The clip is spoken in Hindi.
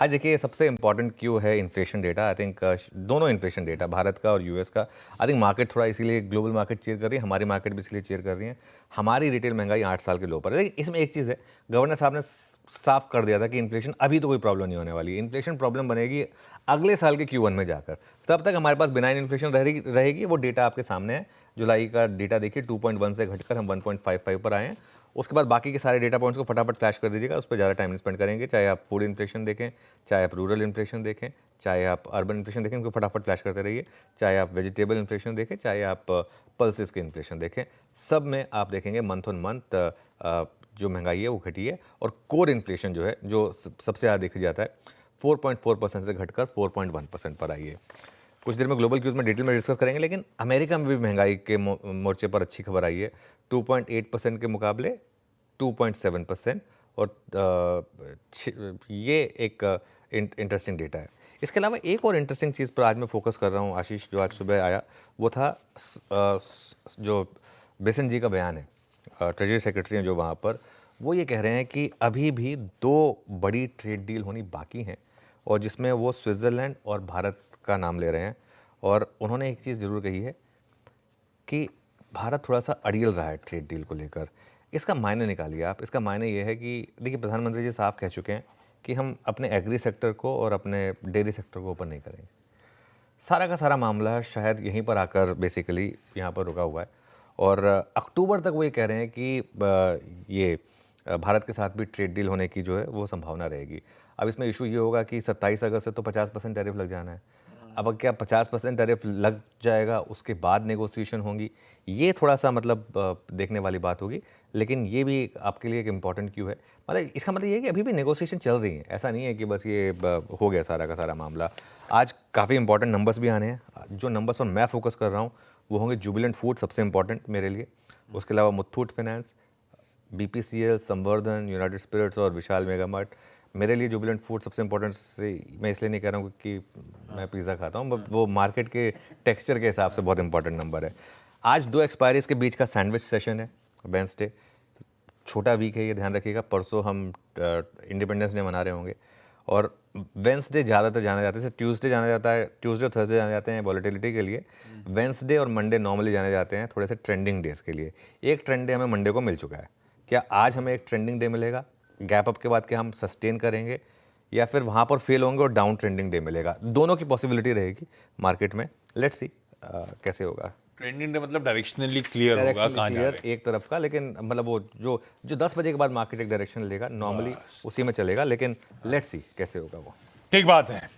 आज देखिए सबसे इंपॉर्टेंट क्यू है इन्फ्लेशन डेटा। आई थिंक दोनों इन्फ्लेशन डेटा भारत का और यूएस का। आई थिंक मार्केट थोड़ा इसीलिए ग्लोबल मार्केट चेयर कर रही है, हमारी मार्केट भी इसलिए चेयर कर रही है। हमारी रिटेल महंगाई 8 साल के लो पर है। लेकिन इसमें एक चीज़ है, गवर्नर साहब ने साफ कर दिया था कि इन्फ्लेशन अभी तो कोई प्रॉब्लम नहीं होने वाली है। इन्फ्लेशन प्रॉब्लम बनेगी अगले साल के Q1 में जाकर। तब तक हमारे पास बिनाइन इन्फ्लेशन रहेगी। वो डेटा आपके सामने है। जुलाई का डेटा देखिए 2.1 से घटकर हम 1.55 पर आए हैं। उसके बाद बाकी के सारे डेटा पॉइंट्स को फटाफट फ्लैश कर दीजिएगा, उस पर ज़्यादा टाइम स्पेंड करेंगे। चाहे आप फूड इन्फ्लेशन देखें, चाहे आप रूरल इन्फ्लेशन देखें, चाहे आप अर्बन इन्फ्लेशन देखें, उनको फटाफट फ्लैश करते रहिए। चाहे आप वेजिटेबल इन्फ्लेशन देखें, चाहे आप पल्सेस के इन्फ्लेशन देखें, सब में आप देखेंगे मंथ ऑन मंथ जो महंगाई है वो घटी है। और कोर इन्फ्लेशन जो है, जो सबसे ज़्यादा देखा जाता है, 4.4% से घटकर 4.1% पर आई है। कुछ देर में ग्लोबल क्यूज में डिटेल में डिस्कस करेंगे, लेकिन अमेरिका में भी महंगाई के मोर्चे पर अच्छी खबर आई है। 2.8% के मुकाबले 2.7%। और ये एक इंटरेस्टिंग डेटा है। इसके अलावा एक और इंटरेस्टिंग चीज़ पर आज मैं फोकस कर रहा हूँ आशीष, जो आज सुबह आया, वो था जो बेसन जी का बयान है, ट्रेजरी सेक्रेटरी हैं जो वहाँ पर, वो ये कह रहे हैं कि अभी भी 2 बड़ी ट्रेड डील होनी बाकी हैं, और जिसमें वो स्विट्ज़रलैंड और भारत का नाम ले रहे हैं। और उन्होंने एक चीज़ ज़रूर कही है कि भारत थोड़ा सा अड़ियल रहा है ट्रेड डील को लेकर। इसका मायने निकालिए आप। इसका मायने ये है कि देखिए, प्रधानमंत्री जी साफ कह चुके हैं कि हम अपने एग्री सेक्टर को और अपने डेयरी सेक्टर को ओपन नहीं करेंगे। सारा का सारा मामला शायद यहीं पर आकर बेसिकली यहाँ पर रुका हुआ है। और अक्टूबर तक वो ये कह रहे हैं कि ये भारत के साथ भी ट्रेड डील होने की जो है वो संभावना रहेगी। अब इसमें इशू ये होगा कि 27 अगस्त से तो 50% टैरिफ लग जाना है। अब क्या 50% टैरिफ लग जाएगा, उसके बाद नेगोशिएशन होंगी, ये थोड़ा सा मतलब देखने वाली बात होगी। लेकिन ये भी आपके लिए एक इम्पॉर्टेंट क्यू है। मतलब इसका मतलब ये है कि अभी भी नेगोशिएशन चल रही है, ऐसा नहीं है कि बस ये हो गया सारा का सारा मामला। आज काफ़ी इंपॉर्टेंट नंबर्स भी आने हैं। जो नंबर्स पर मैं फोकस कर रहा हूँ वो होंगे जुबिलेंट फूड, सबसे इंपॉर्टेंट मेरे लिए। उसके अलावा मुथूट फाइनेंस, BPCL, संवर्धन, यूनाइटेड स्पिरिट्स और विशाल मेगा मार्ट। मेरे लिए जुबिलेंट फूड सबसे इंपॉर्टेंट से मैं इसलिए नहीं कह रहा हूँ कि मैं पिज़्ज़ा खाता हूँ, वो मार्केट के टेक्सचर के हिसाब से बहुत इंपॉर्टेंट नंबर है। आज 2 एक्सपायरीज के बीच का सैंडविच सेशन है, वेंसडे। छोटा वीक है, ये ध्यान रखिएगा। परसों हम इंडिपेंडेंस डे मना रहे होंगे। और वेंसडे ज़्यादातर जाना जाता है, ट्यूसडे जाना जाता है, ट्यूसडे और थर्सडे जाने जाते हैं वॉलेटिलिटी के लिए। वेंसडे और मंडे नॉर्मली जाने जाते हैं थोड़े से ट्रेंडिंग डेज के लिए। एक ट्रेंड डे हमें मंडे को मिल चुका है। क्या आज हमें एक ट्रेंडिंग डे मिलेगा? गैप अप के बाद क्या हम सस्टेन करेंगे, या फिर वहाँ पर फेल होंगे और डाउन ट्रेंडिंग डे मिलेगा? दोनों की पॉसिबिलिटी रहेगी मार्केट में। लेट्स सी कैसे होगा। ट्रेंडिंग डे मतलब डायरेक्शनली क्लियर होगा कहाँ जा रहे हैं। एक तरफ का, लेकिन मतलब वो जो 10 बजे के बाद मार्केट एक डायरेक्शन लेगा, नॉर्मली उसी में चलेगा। लेकिन लेट्स सी कैसे होगा वो। ठीक बात है।